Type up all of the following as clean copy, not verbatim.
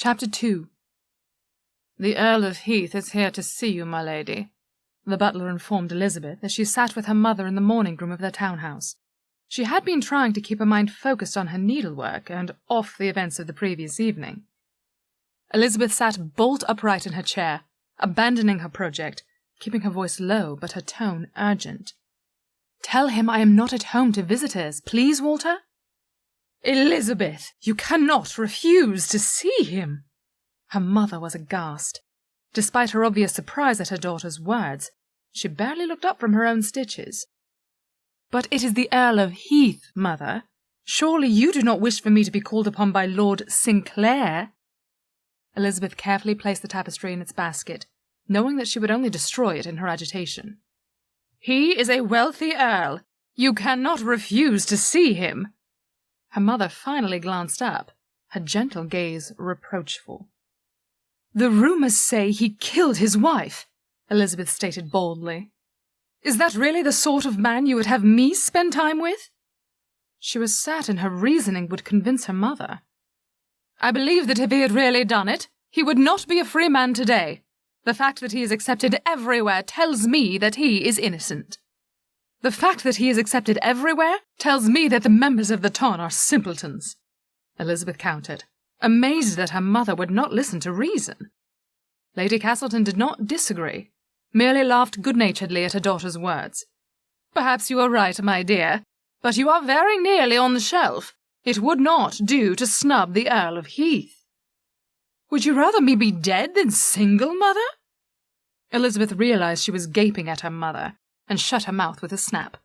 Chapter 2. "The Earl of Heath is here to see you, my lady," the butler informed Elizabeth as she sat with her mother in the morning room of their townhouse. She had been trying to keep her mind focused on her needlework and off the events of the previous evening. Elizabeth sat bolt upright in her chair, abandoning her project, keeping her voice low but her tone urgent. "Tell him I am not at home to visitors, please, Walter." "Elizabeth, you cannot refuse to see him." Her mother was aghast. Despite her obvious surprise at her daughter's words, she barely looked up from her own stitches. "But it is the Earl of Heath, mother. Surely you do not wish for me to be called upon by Lord Sinclair?" Elizabeth carefully placed the tapestry in its basket, knowing that she would only destroy it in her agitation. "He is a wealthy earl. You cannot refuse to see him." Her mother finally glanced up, her gentle gaze reproachful. "The rumors say he killed his wife," Elizabeth stated boldly. "Is that really the sort of man you would have me spend time with?" She was certain her reasoning would convince her mother. "I believe that if he had really done it, he would not be a free man today. The fact that he is accepted everywhere tells me that he is innocent." "The fact that he is accepted everywhere tells me that the members of the ton are simpletons," Elizabeth countered, amazed that her mother would not listen to reason. Lady Castleton did not disagree, merely laughed good-naturedly at her daughter's words. "Perhaps you are right, my dear, but you are very nearly on the shelf. It would not do to snub the Earl of Heath." "Would you rather me be dead than single, mother?" Elizabeth realized she was gaping at her mother, and shut her mouth with a snap.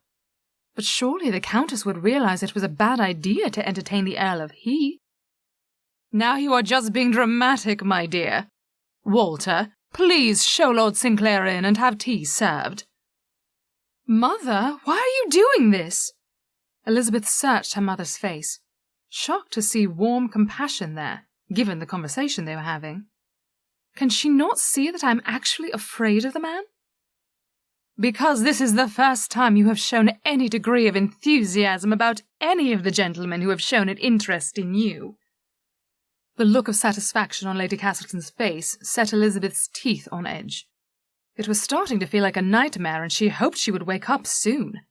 But surely the Countess would realize it was a bad idea to entertain the Earl of Heath. "Now you are just being dramatic, my dear. Walter, please show Lord Sinclair in and have tea served." "Mother, why are you doing this?" Elizabeth searched her mother's face, shocked to see warm compassion there, given the conversation they were having. "Can she not see that I am actually afraid of the man?" "Because this is the first time you have shown any degree of enthusiasm about any of the gentlemen who have shown an interest in you." The look of satisfaction on Lady Castleton's face set Elizabeth's teeth on edge. It was starting to feel like a nightmare, and she hoped she would wake up soon.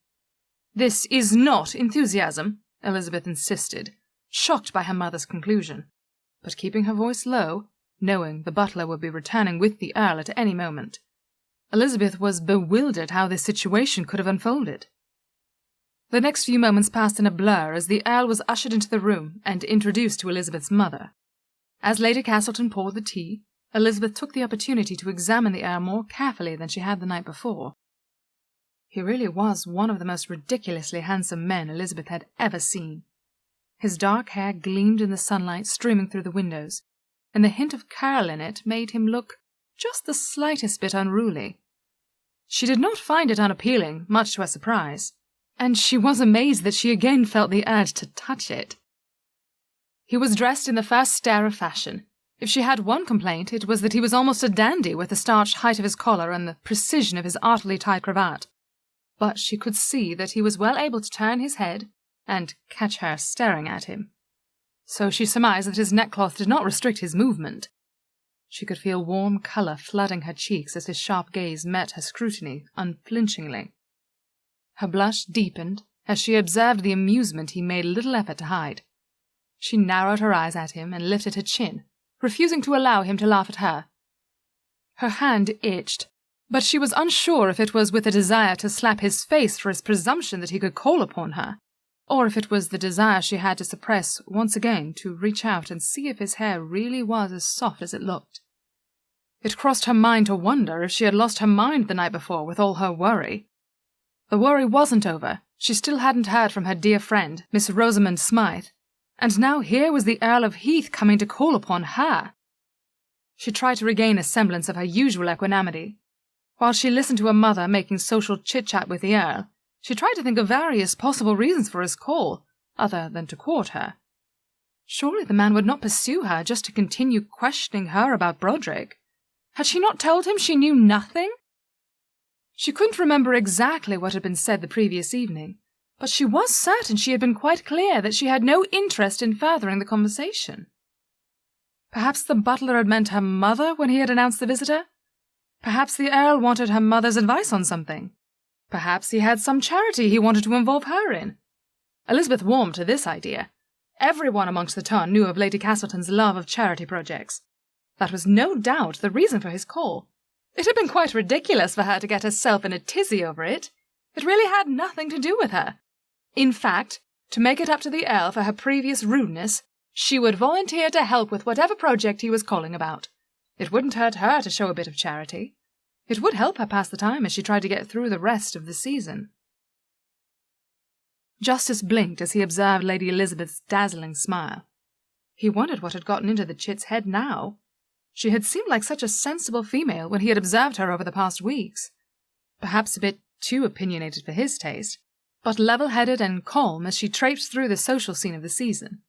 "This is not enthusiasm," Elizabeth insisted, shocked by her mother's conclusion, but keeping her voice low, knowing the butler would be returning with the Earl at any moment. Elizabeth was bewildered how this situation could have unfolded. The next few moments passed in a blur as the Earl was ushered into the room and introduced to Elizabeth's mother. As Lady Castleton poured the tea, Elizabeth took the opportunity to examine the Earl more carefully than she had the night before. He really was one of the most ridiculously handsome men Elizabeth had ever seen. His dark hair gleamed in the sunlight streaming through the windows, and the hint of curl in it made him look just the slightest bit unruly. She did not find it unappealing, much to her surprise, and she was amazed that she again felt the urge to touch it. He was dressed in the first stare of fashion. If she had one complaint, it was that he was almost a dandy with the starched height of his collar and the precision of his artfully tied cravat. But she could see that he was well able to turn his head and catch her staring at him. So she surmised that his neckcloth did not restrict his movement. She could feel warm colour flooding her cheeks as his sharp gaze met her scrutiny unflinchingly. Her blush deepened as she observed the amusement he made little effort to hide. She narrowed her eyes at him and lifted her chin, refusing to allow him to laugh at her. Her hand itched, but she was unsure if it was with a desire to slap his face for his presumption that he could call upon her, or if it was the desire she had to suppress once again to reach out and see if his hair really was as soft as it looked. It crossed her mind to wonder if she had lost her mind the night before with all her worry. The worry wasn't over. She still hadn't heard from her dear friend, Miss Rosamond Smythe, and now here was the Earl of Heath coming to call upon her. She tried to regain a semblance of her usual equanimity. While she listened to her mother making social chit-chat with the Earl, she tried to think of various possible reasons for his call, other than to court her. Surely the man would not pursue her just to continue questioning her about Broderick. Had she not told him she knew nothing? She couldn't remember exactly what had been said the previous evening, but she was certain she had been quite clear that she had no interest in furthering the conversation. Perhaps the butler had meant her mother when he had announced the visitor? Perhaps the Earl wanted her mother's advice on something. Perhaps he had some charity he wanted to involve her in. Elizabeth warmed to this idea. Everyone amongst the ton knew of Lady Castleton's love of charity projects. That was no doubt the reason for his call. It had been quite ridiculous for her to get herself in a tizzy over it. It really had nothing to do with her. In fact, to make it up to the Earl for her previous rudeness, she would volunteer to help with whatever project he was calling about. It wouldn't hurt her to show a bit of charity. It would help her pass the time as she tried to get through the rest of the season. Justice blinked as he observed Lady Elizabeth's dazzling smile. He wondered what had gotten into the chit's head now. She had seemed like such a sensible female when he had observed her over the past weeks. Perhaps a bit too opinionated for his taste, but level-headed and calm as she traipsed through the social scene of the season.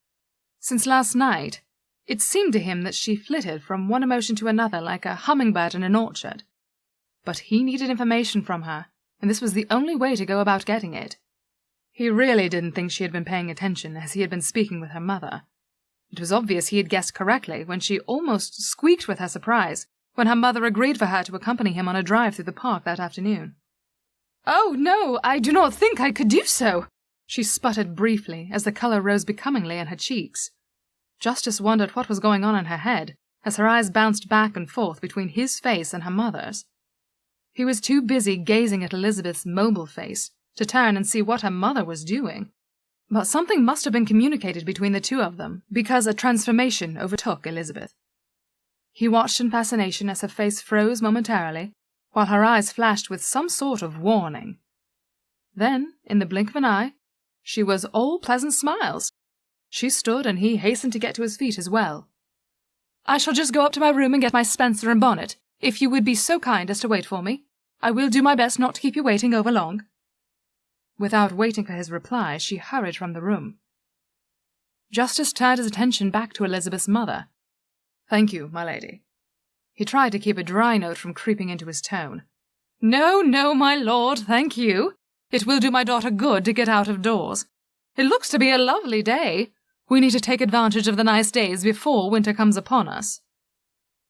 Since last night, it seemed to him that she flitted from one emotion to another like a hummingbird in an orchard. But he needed information from her, and this was the only way to go about getting it. He really didn't think she had been paying attention as he had been speaking with her mother. It was obvious he had guessed correctly when she almost squeaked with her surprise when her mother agreed for her to accompany him on a drive through the park that afternoon. "Oh, no, I do not think I could do so," she sputtered briefly as the colour rose becomingly in her cheeks. Justice wondered what was going on in her head as her eyes bounced back and forth between his face and her mother's. He was too busy gazing at Elizabeth's mobile face to turn and see what her mother was doing. But something must have been communicated between the two of them, because a transformation overtook Elizabeth. He watched in fascination as her face froze momentarily, while her eyes flashed with some sort of warning. Then, in the blink of an eye, she was all pleasant smiles. She stood, and he hastened to get to his feet as well. "I shall just go up to my room and get my spencer and bonnet, if you would be so kind as to wait for me. I will do my best not to keep you waiting over long." Without waiting for his reply, she hurried from the room. Justice turned his attention back to Elizabeth's mother. "Thank you, my lady." He tried to keep a dry note from creeping into his tone. "No, no, my lord, thank you. It will do my daughter good to get out of doors. It looks to be a lovely day. We need to take advantage of the nice days before winter comes upon us."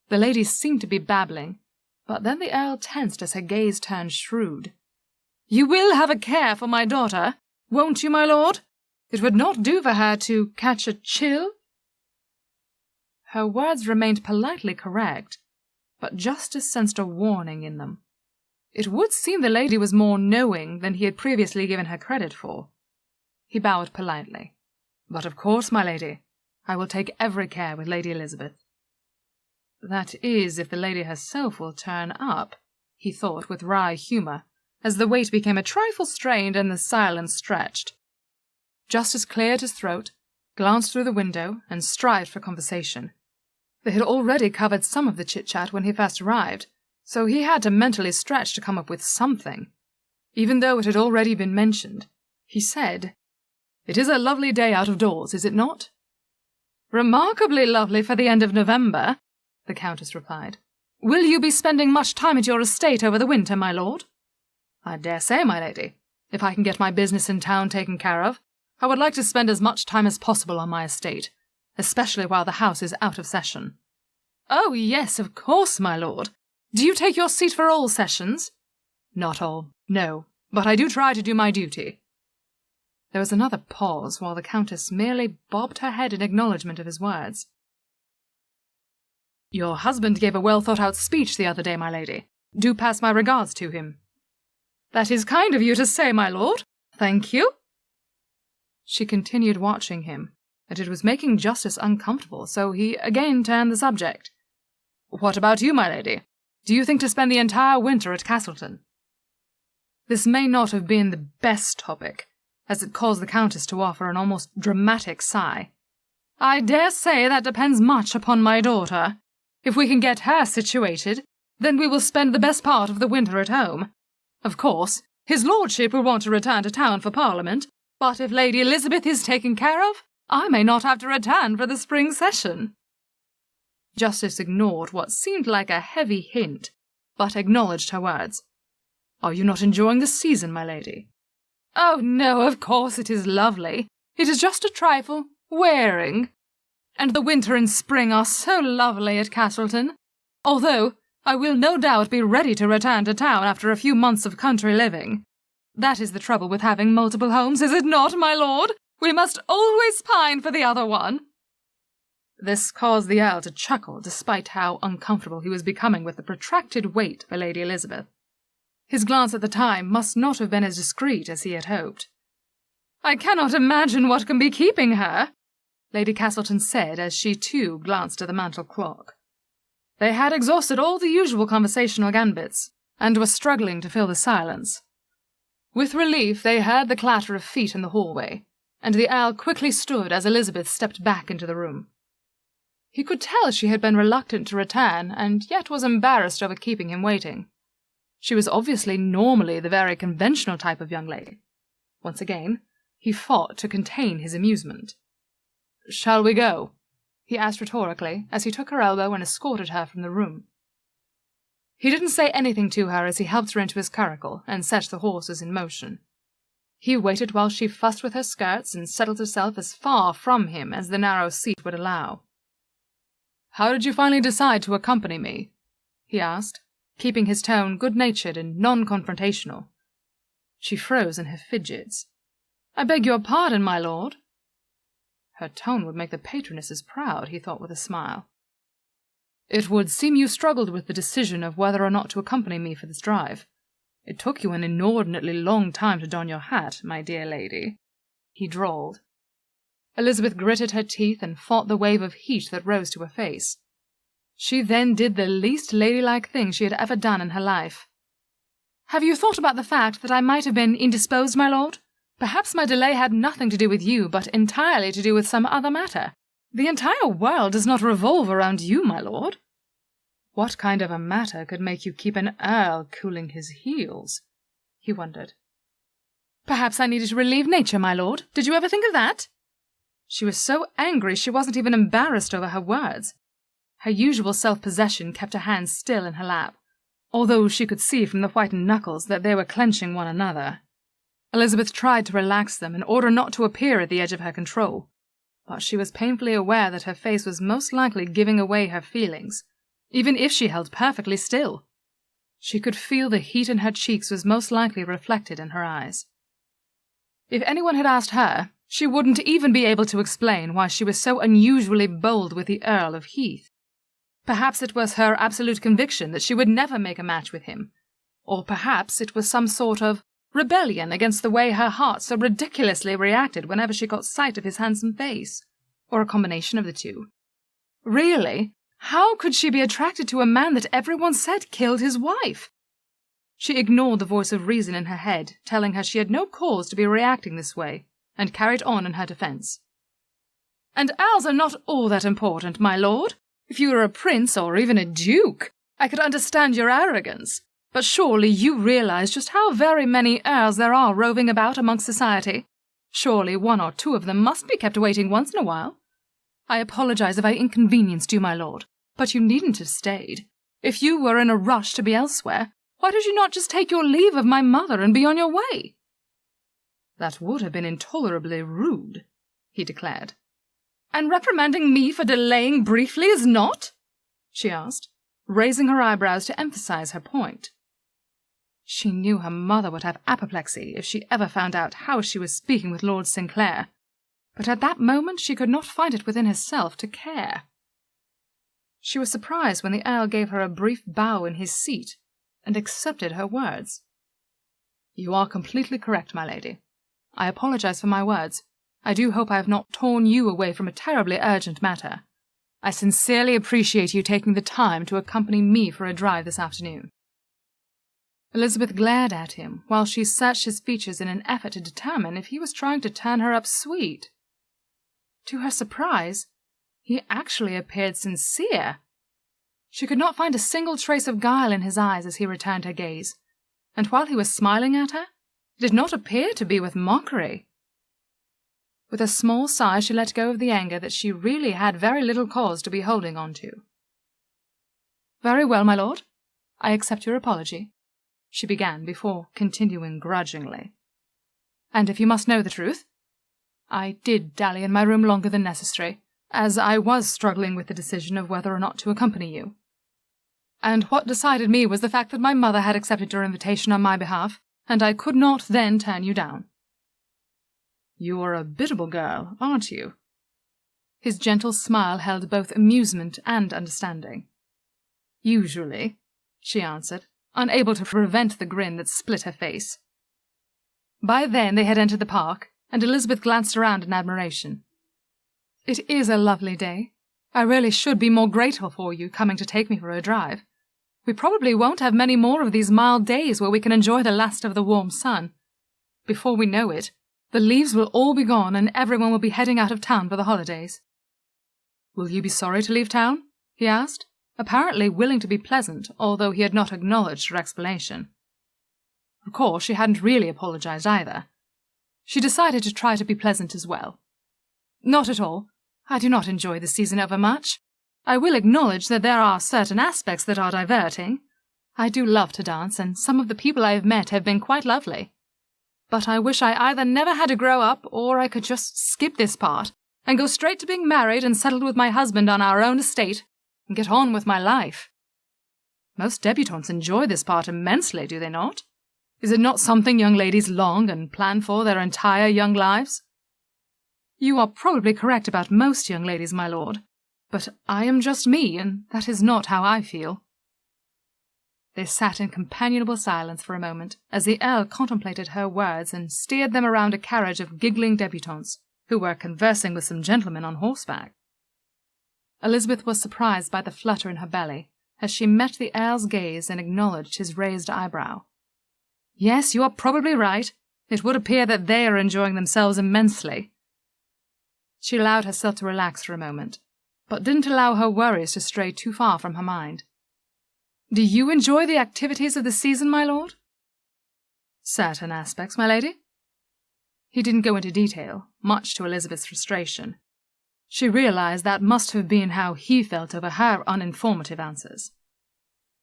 The lady seemed to be babbling, but then the Earl tensed as her gaze turned shrewd. "You will have a care for my daughter, won't you, my lord? It would not do for her to catch a chill?" Her words remained politely correct, but Justice sensed a warning in them. It would seem the lady was more knowing than he had previously given her credit for. He bowed politely. "But of course, my lady, I will take every care with Lady Elizabeth." That is, if the lady herself will turn up, he thought with wry humour, as the wait became a trifle strained and the silence stretched. Justice cleared his throat, glanced through the window, and strived for conversation. They had already covered some of the chit-chat when he first arrived, so he had to mentally stretch to come up with something. Even though it had already been mentioned, he said, "It is a lovely day out of doors, is it not?" "Remarkably lovely for the end of November," the Countess replied. "Will you be spending much time at your estate over the winter, my lord?" "I dare say, my lady. If I can get my business in town taken care of, I would like to spend as much time as possible on my estate, especially while the house is out of session." "Oh, yes, of course, my lord. Do you take your seat for all sessions?" "Not all, no, but I do try to do my duty." There was another pause while the Countess merely bobbed her head in acknowledgment of his words. "Your husband gave a well-thought-out speech the other day, my lady. Do pass my regards to him." "That is kind of you to say, my lord. Thank you." She continued watching him, and it was making Justice uncomfortable, so he again turned the subject. "What about you, my lady? Do you think to spend the entire winter at Castleton?" This may not have been the best topic, as it caused the Countess to offer an almost dramatic sigh. "I dare say that depends much upon my daughter. If we can get her situated, then we will spend the best part of the winter at home. Of course, his lordship will want to return to town for Parliament, but if Lady Elizabeth is taken care of, I may not have to return for the spring session." Justice ignored what seemed like a heavy hint, but acknowledged her words. "Are you not enjoying the season, my lady?" "Oh, no, of course it is lovely. It is just a trifle wearing." and the winter and spring are so lovely at Castleton, although I will no doubt be ready to return to town after a few months of country living. That is the trouble with having multiple homes, is it not, my lord? We must always pine for the other one." This caused the Earl to chuckle, despite how uncomfortable he was becoming with the protracted wait for Lady Elizabeth. His glance at the time must not have been as discreet as he had hoped. "I cannot imagine what can be keeping her," Lady Castleton said as she too glanced at the mantel clock. They had exhausted all the usual conversational gambits, and were struggling to fill the silence. With relief they heard the clatter of feet in the hallway, and the Earl quickly stood as Elizabeth stepped back into the room. He could tell she had been reluctant to return, and yet was embarrassed over keeping him waiting. She was obviously normally the very conventional type of young lady. Once again, he fought to contain his amusement. "Shall we go?" he asked rhetorically, as he took her elbow and escorted her from the room. He didn't say anything to her as he helped her into his curricle and set the horses in motion. He waited while she fussed with her skirts and settled herself as far from him as the narrow seat would allow. "How did you finally decide to accompany me?" he asked, keeping his tone good-natured and non-confrontational. She froze in her fidgets. "I beg your pardon, my lord." Her tone would make the patronesses proud, he thought with a smile. "It would seem you struggled with the decision of whether or not to accompany me for this drive. It took you an inordinately long time to don your hat, my dear lady," he drawled. Elizabeth gritted her teeth and fought the wave of heat that rose to her face. She then did the least ladylike thing she had ever done in her life. "Have you thought about the fact that I might have been indisposed, my lord? Perhaps my delay had nothing to do with you, but entirely to do with some other matter. The entire world does not revolve around you, my lord." What kind of a matter could make you keep an earl cooling his heels? He wondered. "Perhaps I needed to relieve nature, my lord. Did you ever think of that?" She was so angry she wasn't even embarrassed over her words. Her usual self-possession kept her hands still in her lap, although she could see from the whitened knuckles that they were clenching one another. Elizabeth tried to relax them in order not to appear at the edge of her control, but she was painfully aware that her face was most likely giving away her feelings, even if she held perfectly still. She could feel the heat in her cheeks was most likely reflected in her eyes. If anyone had asked her, she wouldn't even be able to explain why she was so unusually bold with the Earl of Heath. Perhaps it was her absolute conviction that she would never make a match with him, or perhaps it was some sort of rebellion against the way her heart so ridiculously reacted whenever she got sight of his handsome face, or a combination of the two. Really, how could she be attracted to a man that everyone said killed his wife? She ignored the voice of reason in her head, telling her she had no cause to be reacting this way, and carried on in her defense. "And earls are not all that important, my lord. If you were a prince or even a duke, I could understand your arrogance. But surely you realize just how very many earls there are roving about amongst society. Surely one or two of them must be kept waiting once in a while. I apologize if I inconvenienced you, my lord, but you needn't have stayed. If you were in a rush to be elsewhere, why did you not just take your leave of my mother and be on your way?" "That would have been intolerably rude," he declared. "And reprimanding me for delaying briefly is not?" she asked, raising her eyebrows to emphasize her point. She knew her mother would have apoplexy if she ever found out how she was speaking with Lord Sinclair, but at that moment she could not find it within herself to care. She was surprised when the Earl gave her a brief bow in his seat, and accepted her words. "You are completely correct, my lady. I apologize for my words. I do hope I have not torn you away from a terribly urgent matter. I sincerely appreciate you taking the time to accompany me for a drive this afternoon." Elizabeth glared at him while she searched his features in an effort to determine if he was trying to turn her up sweet. To her surprise, he actually appeared sincere. She could not find a single trace of guile in his eyes as he returned her gaze, and while he was smiling at her, it did not appear to be with mockery. With a small sigh she let go of the anger that she really had very little cause to be holding on to. "Very well, my lord. I accept your apology," she began before continuing grudgingly. "And if you must know the truth, I did dally in my room longer than necessary. as I was struggling with the decision of whether or not to accompany you. And what decided me was the fact that my mother had accepted your invitation on my behalf, and I could not then turn you down." "You are a biddable girl, aren't you?" His gentle smile held both amusement and understanding. "Usually," she answered, unable to prevent the grin that split her face. By then they had entered the park, and Elizabeth glanced around in admiration. "It is a lovely day. I really should be more grateful for you coming to take me for a drive. We probably won't have many more of these mild days where we can enjoy the last of the warm sun. Before we know it, the leaves will all be gone and everyone will be heading out of town for the holidays." "Will you be sorry to leave town?" he asked, apparently willing to be pleasant, although he had not acknowledged her explanation. Of course, she hadn't really apologized either. She decided to try to be pleasant as well. "Not at all. I do not enjoy the season overmuch. I will acknowledge that there are certain aspects that are diverting. I do love to dance, and some of the people I have met have been quite lovely. But I wish I either never had to grow up, or I could just skip this part and go straight to being married and settled with my husband on our own estate, and get on with my life. Most debutantes enjoy this part immensely, do they not? Is it not something young ladies long and plan for their entire young lives?" "You are probably correct about most young ladies, my lord, but I am just me, and that is not how I feel." They sat in companionable silence for a moment, as the Earl contemplated her words and steered them around a carriage of giggling debutantes, who were conversing with some gentlemen on horseback. Elizabeth was surprised by the flutter in her belly, as she met the Earl's gaze and acknowledged his raised eyebrow. "Yes, you are probably right. It would appear that they are enjoying themselves immensely." She allowed herself to relax for a moment, but didn't allow her worries to stray too far from her mind. "Do you enjoy the activities of the season, my lord?" "Certain aspects, my lady." He didn't go into detail, much to Elizabeth's frustration. She realized that must have been how he felt over her uninformative answers.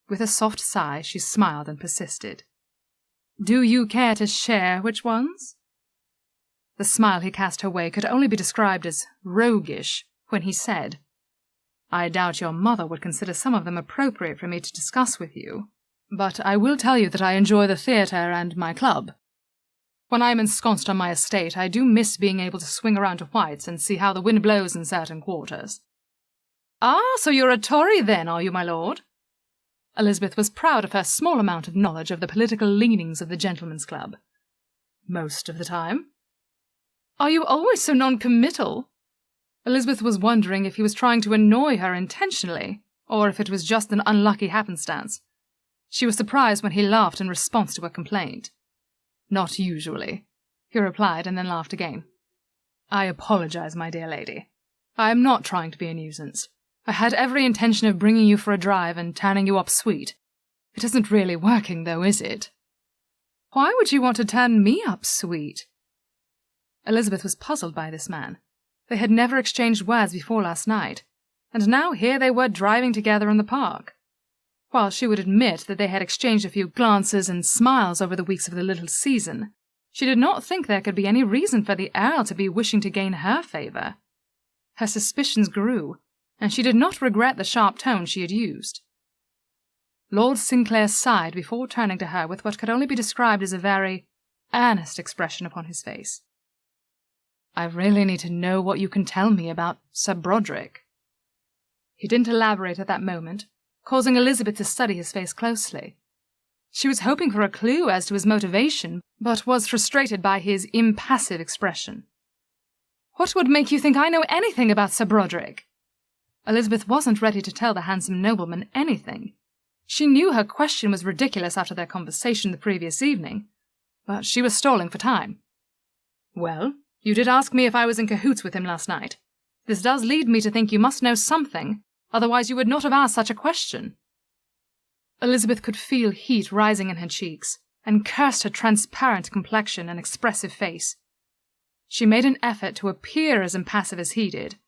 With a soft sigh, she smiled and persisted. "Do you care to share which ones?" The smile he cast her way could only be described as roguish when he said, "I doubt your mother would consider some of them appropriate for me to discuss with you, but I will tell you that I enjoy the theatre and my club. When I am ensconced on my estate, I do miss being able to swing around to White's and see how the wind blows in certain quarters." "Ah, so you're a Tory then, are you, my lord?" Elizabeth was proud of her small amount of knowledge of the political leanings of the gentlemen's club. "Most of the time." "Are you always so non-committal?" Elizabeth was wondering if he was trying to annoy her intentionally, or if it was just an unlucky happenstance. She was surprised when he laughed in response to her complaint. "Not usually," he replied, and then laughed again. "I apologize, my dear lady. I am not trying to be a nuisance. I had every intention of bringing you for a drive and turning you up sweet. It isn't really working, though, is it?" "Why would you want to turn me up sweet?" Elizabeth was puzzled by this man. They had never exchanged words before last night, and now here they were driving together in the park. While she would admit that they had exchanged a few glances and smiles over the weeks of the little season, she did not think there could be any reason for the Earl to be wishing to gain her favour. Her suspicions grew, and she did not regret the sharp tone she had used. Lord Sinclair sighed before turning to her with what could only be described as a very earnest expression upon his face. "I really need to know what you can tell me about Sir Broderick." He didn't elaborate at that moment, causing Elizabeth to study his face closely. She was hoping for a clue as to his motivation, but was frustrated by his impassive expression. "What would make you think I know anything about Sir Broderick?" Elizabeth wasn't ready to tell the handsome nobleman anything. She knew her question was ridiculous after their conversation the previous evening, but she was stalling for time. "Well, you did ask me if I was in cahoots with him last night. This does lead me to think you must know something, otherwise you would not have asked such a question." Elizabeth could feel heat rising in her cheeks, and cursed her transparent complexion and expressive face. She made an effort to appear as impassive as he did,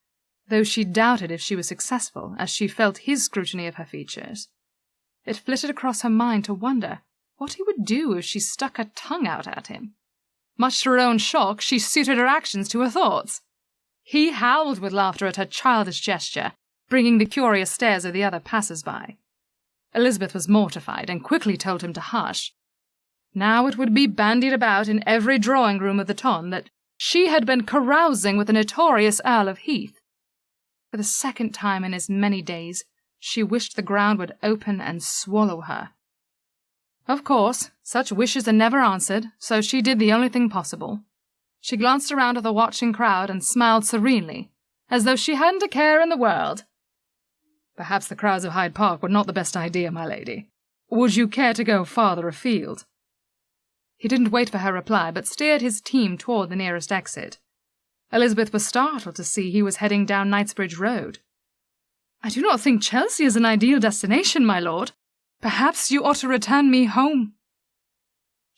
though she doubted if she was successful, as she felt his scrutiny of her features. It flitted across her mind to wonder what he would do if she stuck her tongue out at him. Much to her own shock, she suited her actions to her thoughts. He howled with laughter at her childish gesture, bringing the curious stares of the other passers-by. Elizabeth was mortified and quickly told him to hush. Now it would be bandied about in every drawing-room of the town that she had been carousing with the notorious Earl of Heath. For the second time in as many days, she wished the ground would open and swallow her. Of course, such wishes are never answered, so she did the only thing possible. She glanced around at the watching crowd and smiled serenely, as though she hadn't a care in the world. Perhaps the crowds of Hyde Park were not the best idea, my lady. Would you care to go farther afield? He didn't wait for her reply, but steered his team toward the nearest exit. Elizabeth was startled to see he was heading down Knightsbridge Road. I do not think Chelsea is an ideal destination, my lord. Perhaps you ought to return me home.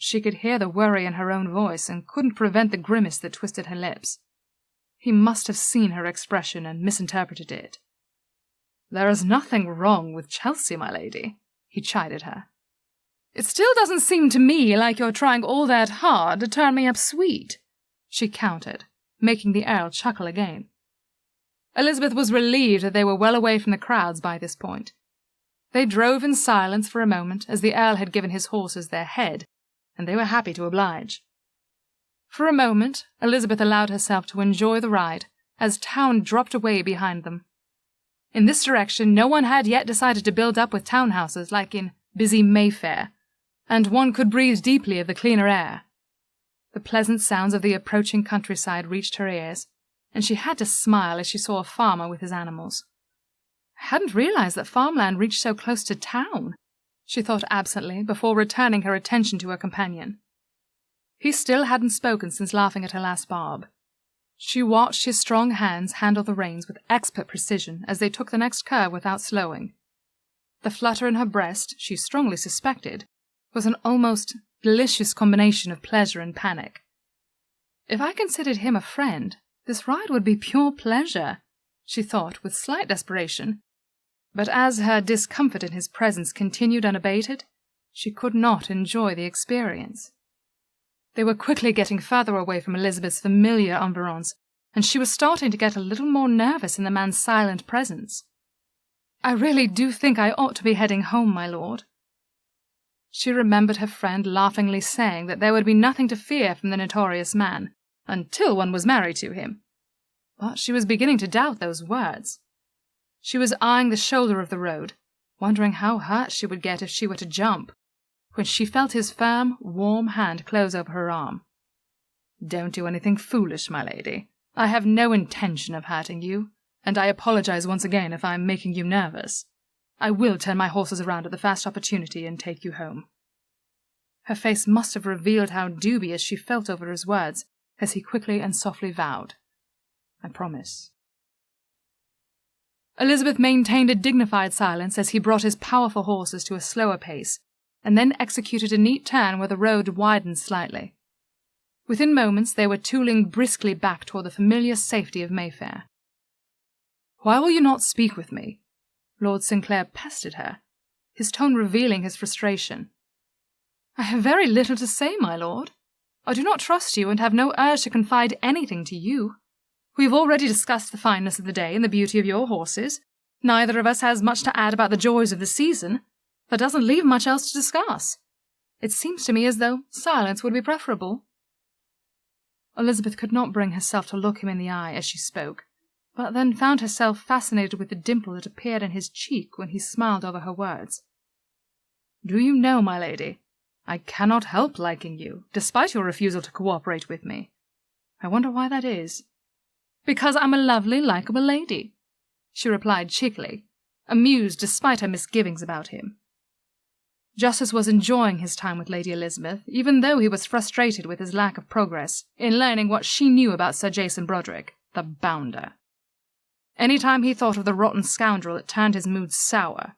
She could hear the worry in her own voice and couldn't prevent the grimace that twisted her lips. He must have seen her expression and misinterpreted it. There is nothing wrong with Chelsea, my lady, he chided her. It still doesn't seem to me like you're trying all that hard to turn me up sweet, she countered, making the Earl chuckle again. Elizabeth was relieved that they were well away from the crowds by this point. They drove in silence for a moment as the Earl had given his horses their head, and they were happy to oblige. For a moment, Elizabeth allowed herself to enjoy the ride as town dropped away behind them. In this direction, no one had yet decided to build up with townhouses like in busy Mayfair, and one could breathe deeply of the cleaner air. The pleasant sounds of the approaching countryside reached her ears, and she had to smile as she saw a farmer with his animals. I hadn't realized that farmland reached so close to town, she thought absently before returning her attention to her companion. He still hadn't spoken since laughing at her last barb. She watched his strong hands handle the reins with expert precision as they took the next curve without slowing. The flutter in her breast, she strongly suspected, was an almost delicious combination of pleasure and panic. If I considered him a friend, this ride would be pure pleasure, she thought with slight desperation. But as her discomfort in his presence continued unabated, she could not enjoy the experience. They were quickly getting further away from Elizabeth's familiar environs, and she was starting to get a little more nervous in the man's silent presence. I really do think I ought to be heading home, my lord. She remembered her friend laughingly saying that there would be nothing to fear from the notorious man, until one was married to him. But she was beginning to doubt those words. She was eyeing the shoulder of the road, wondering how hurt she would get if she were to jump, when she felt his firm, warm hand close over her arm. Don't do anything foolish, my lady. I have no intention of hurting you, and I apologize once again if I am making you nervous. I will turn my horses around at the first opportunity and take you home. Her face must have revealed how dubious she felt over his words, as he quickly and softly vowed, I promise. Elizabeth maintained a dignified silence as he brought his powerful horses to a slower pace, and then executed a neat turn where the road widened slightly. Within moments they were tooling briskly back toward the familiar safety of Mayfair. Why will you not speak with me? Lord Sinclair pestered her, his tone revealing his frustration. I have very little to say, my lord. I do not trust you and have no urge to confide anything to you. We have already discussed the fineness of the day and the beauty of your horses. Neither of us has much to add about the joys of the season. That doesn't leave much else to discuss. It seems to me as though silence would be preferable. Elizabeth could not bring herself to look him in the eye as she spoke, but then found herself fascinated with the dimple that appeared in his cheek when he smiled over her words. Do you know, my lady, I cannot help liking you, despite your refusal to cooperate with me. I wonder why that is. Because I'm a lovely, likeable lady, she replied cheekily, amused despite her misgivings about him. Justice was enjoying his time with Lady Elizabeth, even though he was frustrated with his lack of progress in learning what she knew about Sir Jason Broderick, the bounder. Any time he thought of the rotten scoundrel, it turned his mood sour.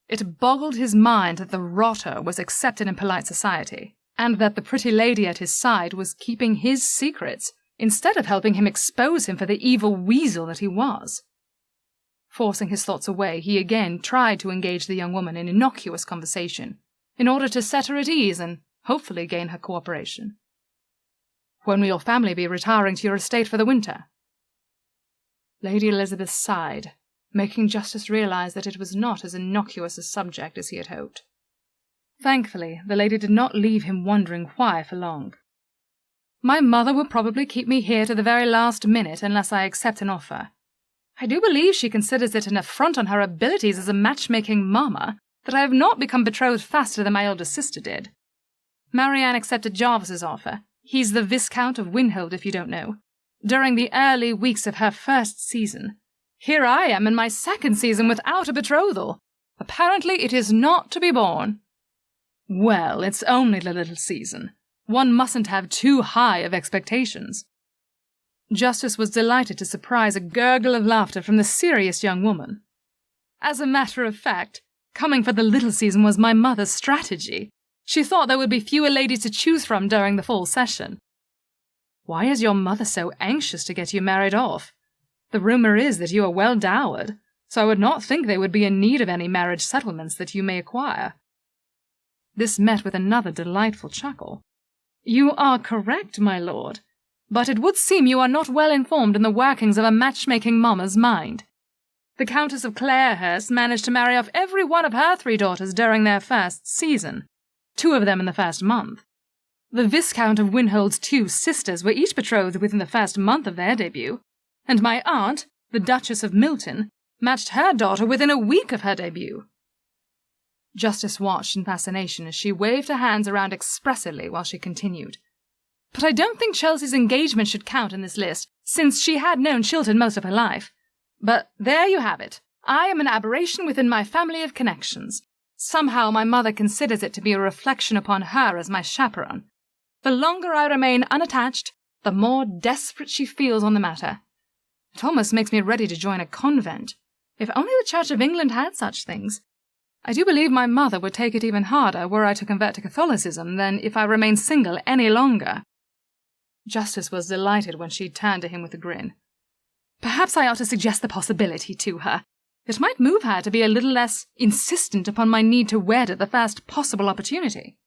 It boggled his mind that the rotter was accepted in polite society, and that the pretty lady at his side was keeping his secrets, instead of helping him expose him for the evil weasel that he was. Forcing his thoughts away, he again tried to engage the young woman in innocuous conversation, in order to set her at ease and hopefully gain her cooperation. When will your family be retiring to your estate for the winter? Lady Elizabeth sighed, making Justice realize that it was not as innocuous a subject as he had hoped. Thankfully, the lady did not leave him wondering why for long. My mother will probably keep me here to the very last minute unless I accept an offer. I do believe she considers it an affront on her abilities as a matchmaking mamma that I have not become betrothed faster than my elder sister did. Marianne accepted Jarvis's offer. He's the Viscount of Wynholt, if you don't know. During the early weeks of her first season. Here I am in my second season without a betrothal. Apparently it is not to be borne. Well, it's only the little season. One mustn't have too high of expectations. Justice was delighted to surprise a gurgle of laughter from the serious young woman. As a matter of fact, coming for the little season was my mother's strategy. She thought there would be fewer ladies to choose from during the fall session. Why is your mother so anxious to get you married off? The rumour is that you are well dowered, so I would not think they would be in need of any marriage settlements that you may acquire. This met with another delightful chuckle. You are correct, my lord, but it would seem you are not well informed in the workings of a matchmaking mamma's mind. The Countess of Clairhurst managed to marry off every one of her 3 daughters during their first season, 2 of them in the first month. The Viscount of Wynholt's 2 sisters were each betrothed within the first month of their debut, and my aunt, the Duchess of Milton, matched her daughter within a week of her debut. Justice watched in fascination as she waved her hands around expressively while she continued. But I don't think Chelsea's engagement should count in this list, since she had known Chiltern most of her life. But there you have it. I am an aberration within my family of connections. Somehow my mother considers it to be a reflection upon her as my chaperone. The longer I remain unattached, the more desperate she feels on the matter. It almost makes me ready to join a convent. If only the Church of England had such things. I do believe my mother would take it even harder were I to convert to Catholicism than if I remained single any longer. Justice was delighted when she turned to him with a grin. Perhaps I ought to suggest the possibility to her. It might move her to be a little less insistent upon my need to wed at the first possible opportunity.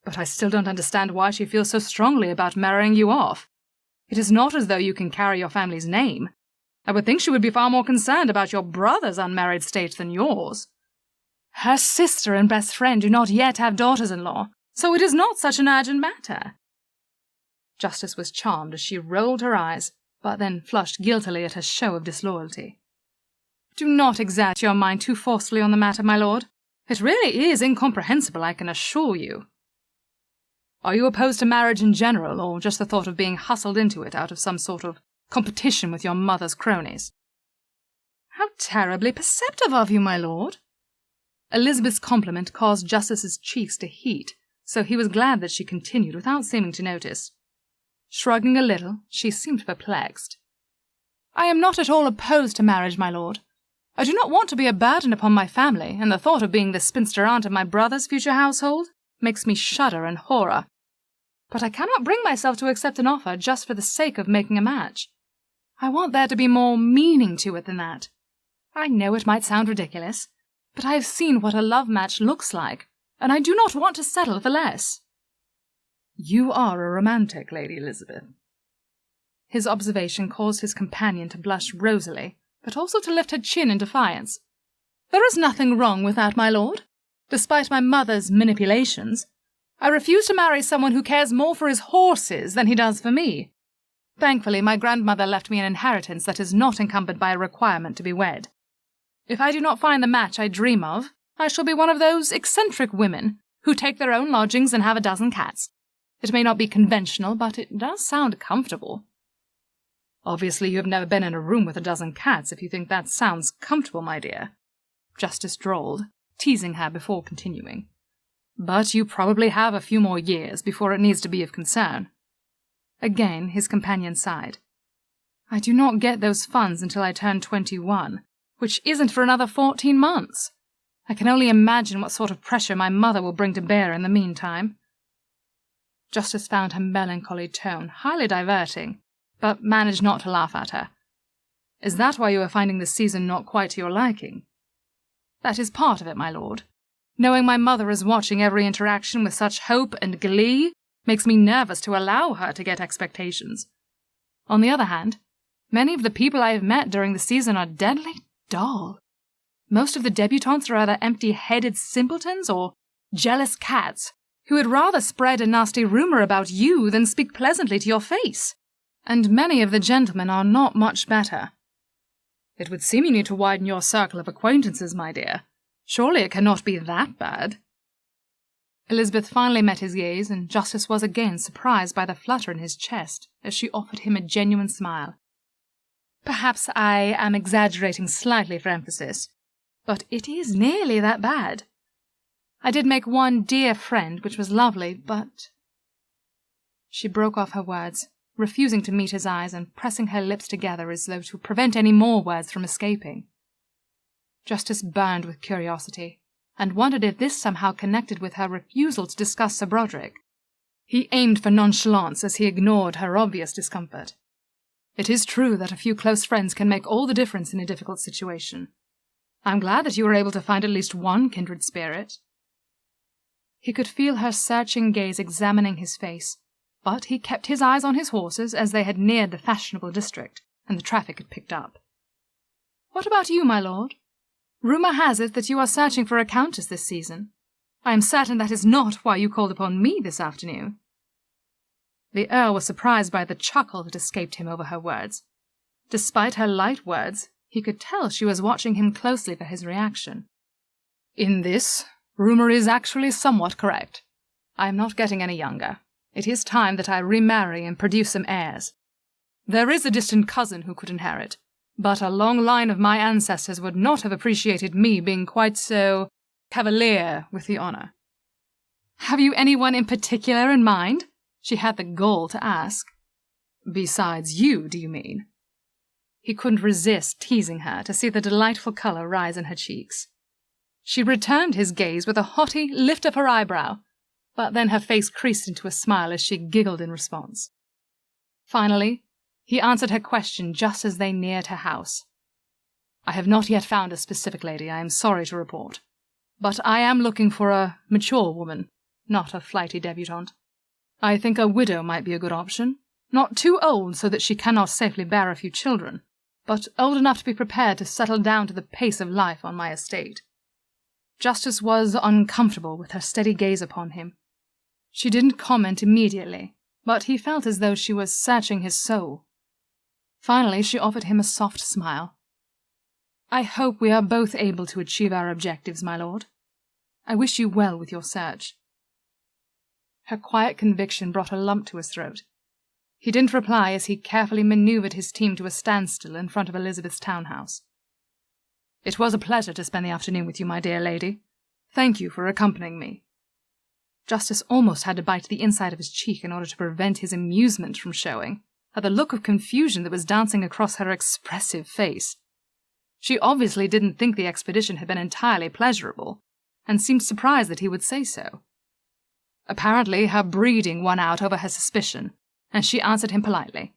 But I still don't understand why she feels so strongly about marrying you off. It is not as though you can carry your family's name. I would think she would be far more concerned about your brother's unmarried state than yours. Her sister and best friend do not yet have daughters-in-law, so it is not such an urgent matter. Justice was charmed as she rolled her eyes, but then flushed guiltily at her show of disloyalty. Do not exert your mind too forcefully on the matter, my lord. It really is incomprehensible, I can assure you. Are you opposed to marriage in general, or just the thought of being hustled into it out of some sort of competition with your mother's cronies? How terribly perceptive of you, my lord. Elizabeth's compliment caused Justice's cheeks to heat, so he was glad that she continued without seeming to notice. Shrugging a little, she seemed perplexed. I am not at all opposed to marriage, my lord. I do not want to be a burden upon my family, and the thought of being the spinster aunt of my brother's future household makes me shudder in horror. But I cannot bring myself to accept an offer just for the sake of making a match. I want there to be more meaning to it than that. I know it might sound ridiculous, but I have seen what a love match looks like, and I do not want to settle for less. You are a romantic, Lady Elizabeth. His observation caused his companion to blush rosily, but also to lift her chin in defiance. There is nothing wrong with that, my lord. Despite my mother's manipulations, I refuse to marry someone who cares more for his horses than he does for me. Thankfully, my grandmother left me an inheritance that is not encumbered by a requirement to be wed. If I do not find the match I dream of, I shall be one of those eccentric women who take their own lodgings and have a dozen cats. It may not be conventional, but it does sound comfortable. Obviously, you have never been in a room with a dozen cats if you think that sounds comfortable, my dear, Justice drawled, teasing her before continuing. But you probably have a few more years before it needs to be of concern. Again, his companion sighed. I do not get those funds until I turn 21, which isn't for another 14 months. I can only imagine what sort of pressure my mother will bring to bear in the meantime. Justice found her melancholy tone highly diverting, but managed not to laugh at her. Is that why you are finding this season not quite to your liking? That is part of it, my lord. Knowing my mother is watching every interaction with such hope and glee makes me nervous to allow her to get expectations. On the other hand, Many of the people I have met during the season are deadly dull. Most of the debutantes are either empty-headed simpletons or jealous cats who would rather spread a nasty rumor about you than speak pleasantly to your face. And many of the gentlemen are not much better. It would seem you need to widen your circle of acquaintances, my dear. Surely it cannot be that bad. Elizabeth finally met his gaze, and Justice was again surprised by the flutter in his chest as she offered him a genuine smile. Perhaps I am exaggerating slightly for emphasis, but it is nearly that bad. I did make one dear friend, which was lovely, but... She broke off her words, refusing to meet his eyes and pressing her lips together as though to prevent any more words from escaping. Justice burned with curiosity, and wondered if this somehow connected with her refusal to discuss Sir Broderick. He aimed for nonchalance as he ignored her obvious discomfort. It is true that a few close friends can make all the difference in a difficult situation. I'm glad that you were able to find at least one kindred spirit. He could feel her searching gaze examining his face, but he kept his eyes on his horses as they had neared the fashionable district, and the traffic had picked up. What about you, my lord? Rumour has it that you are searching for a countess this season. I am certain that is not why you called upon me this afternoon. The Earl was surprised by the chuckle that escaped him over her words. Despite her light words, he could tell she was watching him closely for his reaction. In this, rumour is actually somewhat correct. I am not getting any younger. It is time that I remarry and produce some heirs. There is a distant cousin who could inherit, but a long line of my ancestors would not have appreciated me being quite so cavalier with the honour. Have you anyone in particular in mind? She had the gall to ask. Besides you, do you mean? He couldn't resist teasing her to see the delightful colour rise in her cheeks. She returned his gaze with a haughty lift of her eyebrow, but then her face creased into a smile as she giggled in response. Finally, he answered her question just as they neared her house. I have not yet found a specific lady, I am sorry to report, but I am looking for a mature woman, not a flighty debutante. I think a widow might be a good option, not too old so that she cannot safely bear a few children, but old enough to be prepared to settle down to the pace of life on my estate. Justice was uncomfortable with her steady gaze upon him. She didn't comment immediately, but he felt as though she was searching his soul. Finally, she offered him a soft smile. I hope we are both able to achieve our objectives, my lord. I wish you well with your search. Her quiet conviction brought a lump to his throat. He didn't reply as he carefully manoeuvred his team to a standstill in front of Elizabeth's townhouse. It was a pleasure to spend the afternoon with you, my dear lady. Thank you for accompanying me. Justice almost had to bite the inside of his cheek in order to prevent his amusement from showing, at the look of confusion that was dancing across her expressive face. She obviously didn't think the expedition had been entirely pleasurable, and seemed surprised that he would say so. Apparently her breeding won out over her suspicion, and she answered him politely.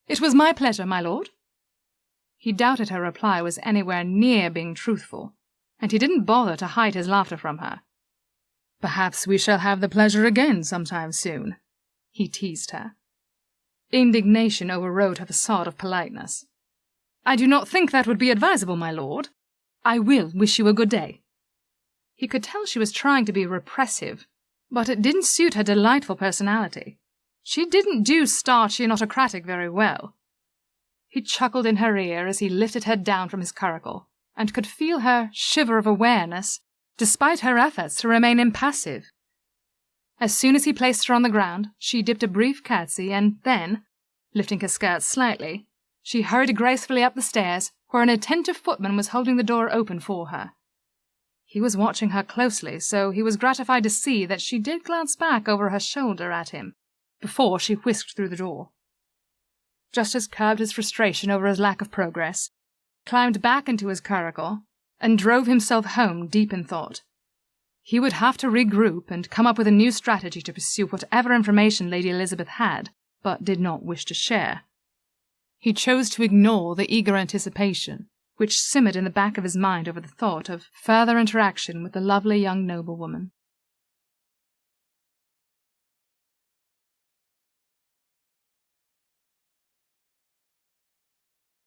It was my pleasure, my lord. He doubted her reply was anywhere near being truthful, and he didn't bother to hide his laughter from her. Perhaps we shall have the pleasure again sometime soon, he teased her. Indignation overrode her facade of politeness. I do not think that would be advisable, my lord. I will wish you a good day. He could tell she was trying to be repressive, but it didn't suit her delightful personality. She didn't do starchy and autocratic very well. He chuckled in her ear as he lifted her down from his curricle, and could feel her shiver of awareness, despite her efforts to remain impassive. As soon as he placed her on the ground, she dipped a brief curtsy, and then, lifting her skirts slightly, she hurried gracefully up the stairs, where an attentive footman was holding the door open for her. He was watching her closely, so he was gratified to see that she did glance back over her shoulder at him, before she whisked through the door. Justice curbed his frustration over his lack of progress, climbed back into his curricle, and drove himself home deep in thought. He would have to regroup and come up with a new strategy to pursue whatever information Lady Elizabeth had, but did not wish to share. He chose to ignore the eager anticipation which simmered in the back of his mind over the thought of further interaction with the lovely young noblewoman.